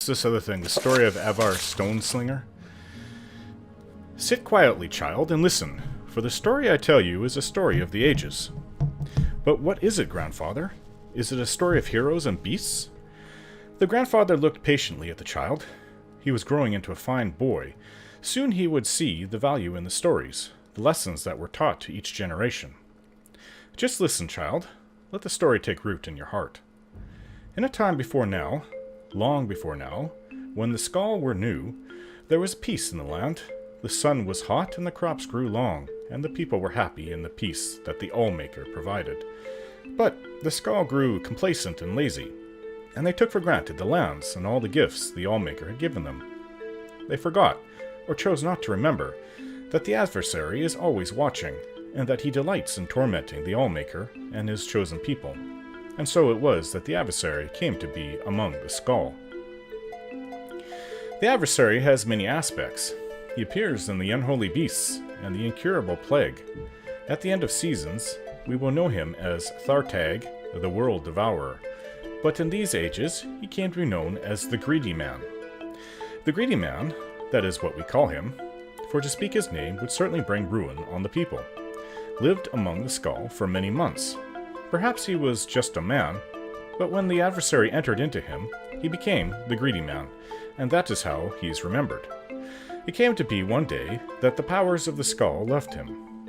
This other thing, the story of Aevar Stoneslinger. Sit quietly, child, and listen, for the story I tell you is a story of the ages. But what is it, grandfather? Is it a story of heroes and beasts? The grandfather looked patiently at the child. He was growing into a fine boy. Soon he would see the value in the stories, the lessons that were taught to each generation. Just listen, child. Let the story take root in your heart. In a time before now, long before now, when the Skaal were new, there was peace in the land. The sun was hot and the crops grew long, and the people were happy in the peace that the Allmaker provided. But the Skaal grew complacent and lazy, and they took for granted the lands and all the gifts the Allmaker had given them. They forgot, or chose not to remember, that the adversary is always watching, and that he delights in tormenting the Allmaker and his chosen people. And so it was that the adversary came to be among the Skaal. The adversary has many aspects. He appears in the unholy beasts and the incurable plague. At the end of seasons, we will know him as Thartag, the world devourer. But in these ages, he came to be known as the Greedy Man. The Greedy Man, that is what we call him, for to speak his name would certainly bring ruin on the people, lived among the Skaal for many months. Perhaps he was just a man, but when the adversary entered into him, he became the Greedy Man, and that is how he is remembered. It came to be one day that the powers of the Skaal left him.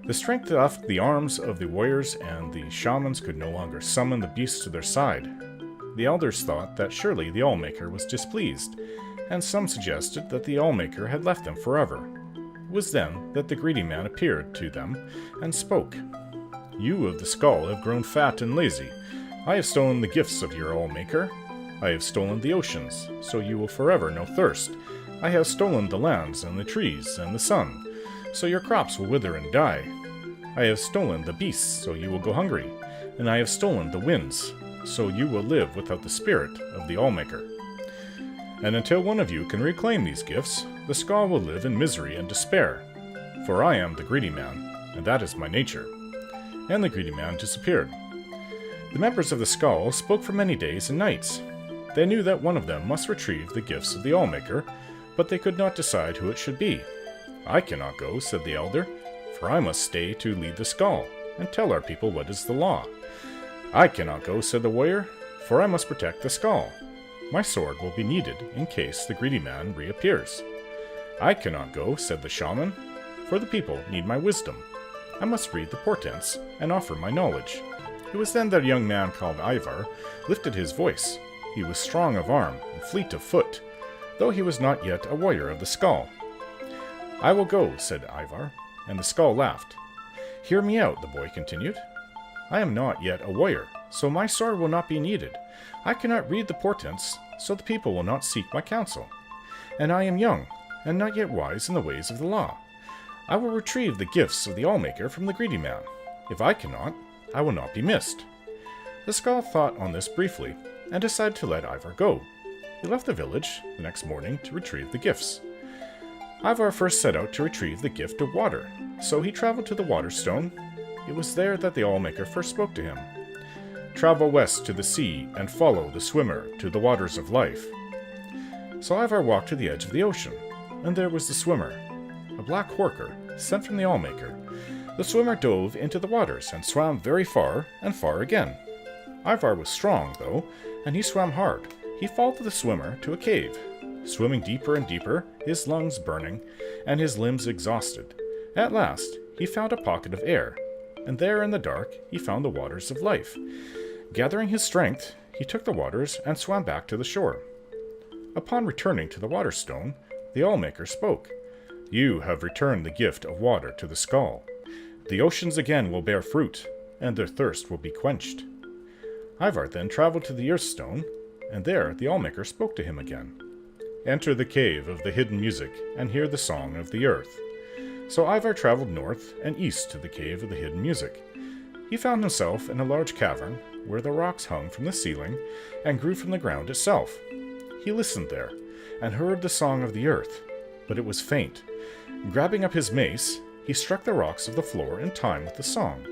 The strength left the arms of the warriors, and the shamans could no longer summon the beasts to their side. The elders thought that surely the Allmaker was displeased, and some suggested that the Allmaker had left them forever. It was then that the Greedy Man appeared to them and spoke. "You of the Skaal have grown fat and lazy. I have stolen the gifts of your Allmaker. I have stolen the oceans, so you will forever know thirst. I have stolen the lands and the trees and the sun, so your crops will wither and die. I have stolen the beasts, so you will go hungry, and I have stolen the winds, so you will live without the spirit of the Allmaker. And until one of you can reclaim these gifts, the Skaal will live in misery and despair. For I am the Greedy Man, and that is my nature." And the Greedy Man disappeared. The members of the Skaal spoke for many days and nights. They knew that one of them must retrieve the gifts of the Allmaker, but they could not decide who it should be. "I cannot go," said the elder, "for I must stay to lead the Skaal, and tell our people what is the law." "I cannot go," said the warrior, "for I must protect the Skaal. My sword will be needed in case the Greedy Man reappears." "I cannot go," said the shaman, "for the people need my wisdom. I must read the portents and offer my knowledge." It was then that a young man called Aevar lifted his voice. He was strong of arm and fleet of foot, though he was not yet a warrior of the Skaal. "I will go," said Aevar, and the Skaal laughed. "Hear me out," the boy continued. "I am not yet a warrior, so my sword will not be needed. I cannot read the portents, so the people will not seek my counsel. And I am young, and not yet wise in the ways of the law. I will retrieve the gifts of the Allmaker from the Greedy Man. If I cannot, I will not be missed." The Skaal thought on this briefly, and decided to let Aevar go. He left the village the next morning to retrieve the gifts. Aevar first set out to retrieve the gift of water, so he traveled to the Waterstone. It was there that the Allmaker first spoke to him. "Travel west to the sea, and follow the swimmer to the waters of life." So Aevar walked to the edge of the ocean, and there was the swimmer, a black horker sent from the Allmaker. The swimmer dove into the waters and swam very far and far again. Aevar was strong, though, and he swam hard. He followed the swimmer to a cave, swimming deeper and deeper, his lungs burning, and his limbs exhausted. At last, he found a pocket of air, and there in the dark he found the waters of life. Gathering his strength, he took the waters and swam back to the shore. Upon returning to the Waterstone, the Allmaker spoke. "You have returned the gift of water to the Skaal. The oceans again will bear fruit, and their thirst will be quenched." Aevar then traveled to the Earthstone, and there the Allmaker spoke to him again. "Enter the cave of the hidden music, and hear the song of the earth." So Aevar traveled north and east to the cave of the hidden music. He found himself in a large cavern, where the rocks hung from the ceiling and grew from the ground itself. He listened there, and heard the song of the earth, but it was faint. Grabbing up his mace, he struck the rocks of the floor in time with the song,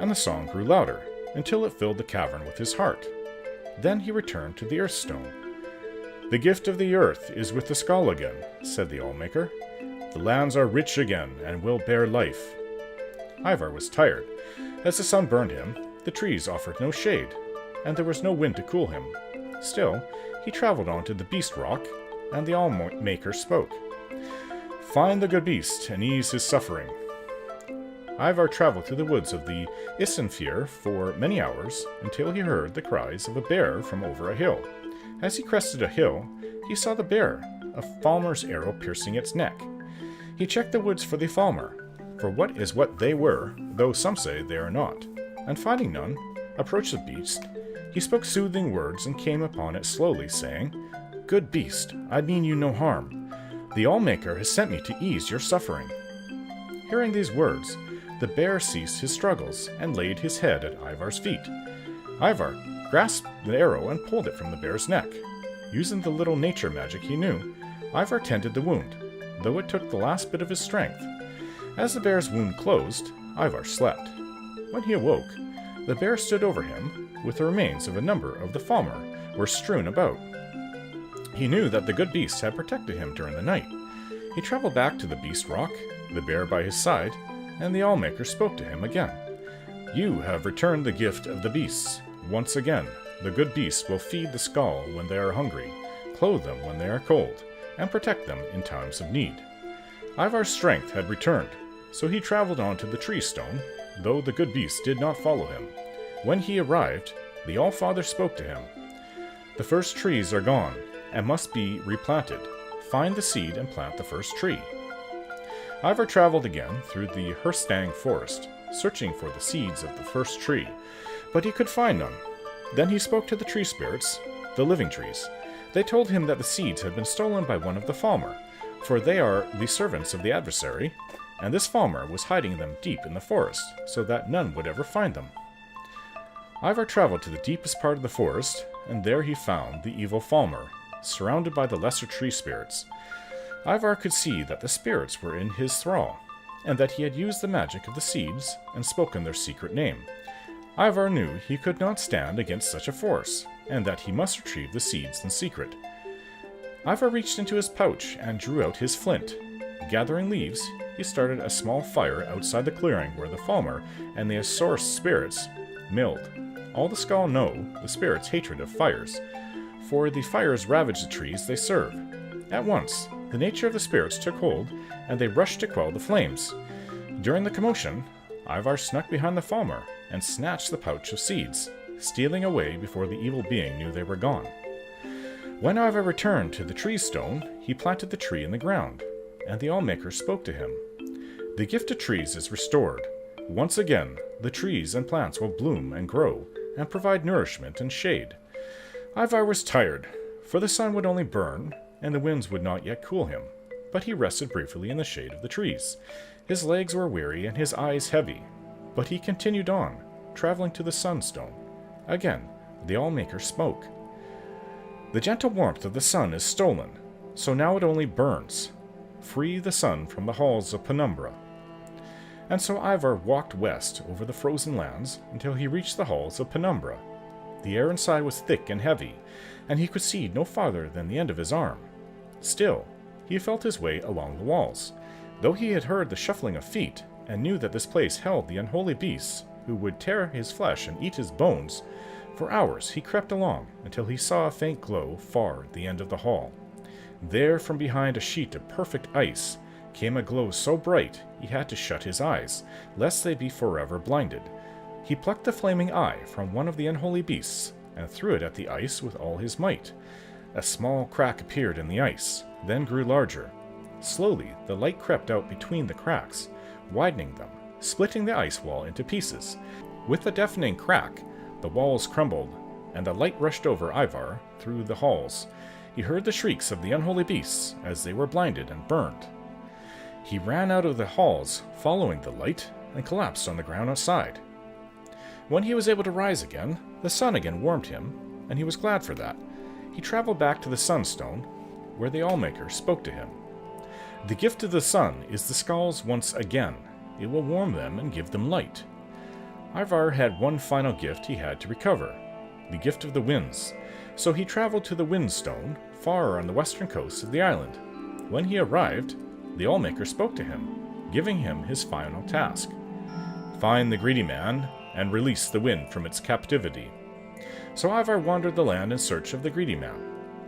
and the song grew louder, until it filled the cavern with his heart. Then he returned to the Earthstone. "The gift of the earth is with the Skaal again," said the Allmaker. "The lands are rich again and will bear life." Aevar was tired. As the sun burned him, the trees offered no shade, and there was no wind to cool him. Still, he traveled on to the Beast Rock, and the Allmaker spoke. "Find the good beast and ease his suffering." Aevar traveled through the woods of the Isenfjord for many hours until he heard the cries of a bear from over a hill. As he crested a hill, he saw the bear, a falmer's arrow piercing its neck. He checked the woods for the falmer, for what they were, though some say they are not, and finding none, approached the beast. He spoke soothing words and came upon it slowly, saying, "Good beast, I mean you no harm. The Allmaker has sent me to ease your suffering." Hearing these words, the bear ceased his struggles and laid his head at Aevar's feet. Aevar grasped the arrow and pulled it from the bear's neck. Using the little nature magic he knew, Aevar tended the wound, though it took the last bit of his strength. As the bear's wound closed, Aevar slept. When he awoke, the bear stood over him, with the remains of a number of the falmer were strewn about. He knew that the good beast had protected him during the night. He traveled back to the Beast Rock, the bear by his side, and the Allmaker spoke to him again. "You have returned the gift of the beasts. Once again, the good beast will feed the Skaal when they are hungry, clothe them when they are cold, and protect them in times of need." Aevar's strength had returned, so he traveled on to the tree stone, though the good beast did not follow him. When he arrived, the Allfather spoke to him. "The first trees are gone, and must be replanted. Find the seed and plant the first tree." Aevar traveled again through the Herstang forest, searching for the seeds of the first tree, but he could find none. Then he spoke to the tree spirits, the living trees. They told him that the seeds had been stolen by one of the falmer, for they are the servants of the adversary, and this falmer was hiding them deep in the forest, so that none would ever find them. Aevar traveled to the deepest part of the forest, and there he found the evil falmer, surrounded by the lesser tree spirits. Aevar could see that the spirits were in his thrall, and that he had used the magic of the seeds and spoken their secret name. Aevar knew he could not stand against such a force, and that he must retrieve the seeds in secret. Aevar reached into his pouch and drew out his flint. Gathering leaves, he started a small fire outside the clearing where the falmer and the Asaurus spirits milled. All the Skaal know the spirits' hatred of fires, for the fires ravage the trees they serve. At once, the nature of the spirits took hold, and they rushed to quell the flames. During the commotion, Aevar snuck behind the falmer and snatched the pouch of seeds, stealing away before the evil being knew they were gone. When Aevar returned to the tree stone, he planted the tree in the ground, and the Allmaker spoke to him. "The gift of trees is restored. Once again, the trees and plants will bloom and grow, and provide nourishment and shade." Aevar was tired, for the sun would only burn, and the winds would not yet cool him, but he rested briefly in the shade of the trees. His legs were weary and his eyes heavy, but he continued on, traveling to the sunstone. Again, the Allmaker spoke. "The gentle warmth of the sun is stolen, so now it only burns. Free the sun from the halls of penumbra." And so Aevar walked west over the frozen lands until he reached the halls of penumbra. The air inside was thick and heavy, and he could see no farther than the end of his arm. Still, he felt his way along the walls, though he had heard the shuffling of feet and knew that this place held the unholy beasts who would tear his flesh and eat his bones. For hours he crept along until he saw a faint glow far at the end of the hall. There, from behind a sheet of perfect ice, came a glow so bright he had to shut his eyes, lest they be forever blinded. He plucked the flaming eye from one of the unholy beasts and threw it at the ice with all his might. A small crack appeared in the ice, then grew larger. Slowly the light crept out between the cracks, widening them, splitting the ice wall into pieces. With a deafening crack, the walls crumbled, and the light rushed over Aevar through the halls. He heard the shrieks of the unholy beasts as they were blinded and burned. He ran out of the halls, following the light, and collapsed on the ground outside. When he was able to rise again, the sun again warmed him, and he was glad for that. He traveled back to the Sunstone, where the Allmaker spoke to him. "The gift of the sun is the Skaal's once again. It will warm them and give them light." Aevar had one final gift he had to recover, the gift of the winds, so he traveled to the Windstone, far on the western coast of the island. When he arrived, the Allmaker spoke to him, giving him his final task. Find the greedy man and release the wind from its captivity. So Aevar wandered the land in search of the greedy man.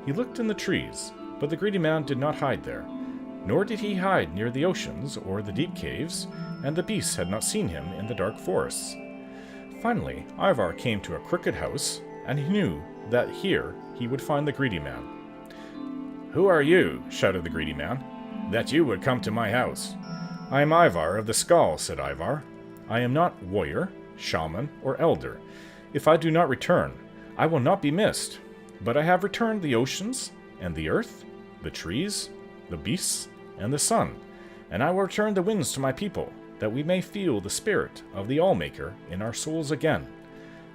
He looked in the trees, but the greedy man did not hide there, nor did he hide near the oceans or the deep caves, and the beasts had not seen him in the dark forests. Finally, Aevar came to a crooked house, and he knew that here he would find the greedy man. "Who are you?" shouted the greedy man, "that you would come to my house?" "I am Aevar of the Skaal," said Aevar. "I am not warrior, shaman, or elder. If I do not return, I will not be missed. But I have returned the oceans, and the earth, the trees, the beasts, and the sun, and I will return the winds to my people, that we may feel the spirit of the Allmaker in our souls again."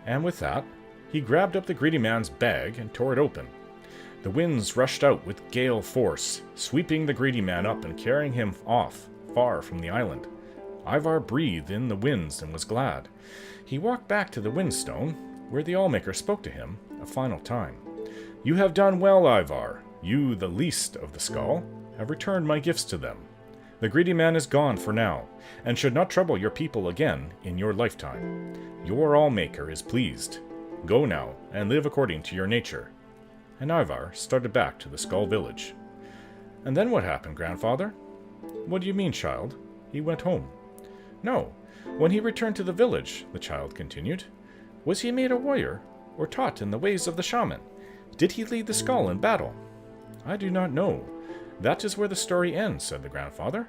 And with that, he grabbed up the greedy man's bag and tore it open. The winds rushed out with gale force, sweeping the greedy man up and carrying him off, far from the island. Aevar breathed in the winds and was glad. He walked back to the windstone, where the Allmaker spoke to him a final time. "You have done well, Aevar. You, the least of the Skaal, have returned my gifts to them. The greedy man is gone for now, and should not trouble your people again in your lifetime. Your Allmaker is pleased. Go now, and live according to your nature." And Aevar started back to the Skaal village. "And then what happened, grandfather?" "What do you mean, child?" "He went home." "No. When he returned to the village," the child continued, "was he made a warrior, or taught in the ways of the shaman? Did he lead the Skaal in battle?" "I do not know. That is where the story ends," said the grandfather.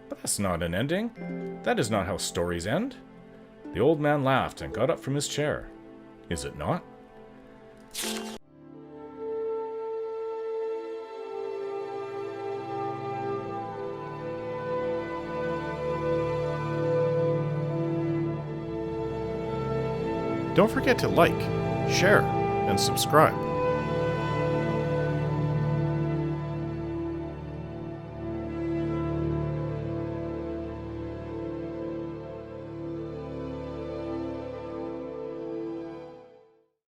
"But that's not an ending. That is not how stories end." The old man laughed and got up from his chair. "Is it not?" Don't forget to like, share, and subscribe.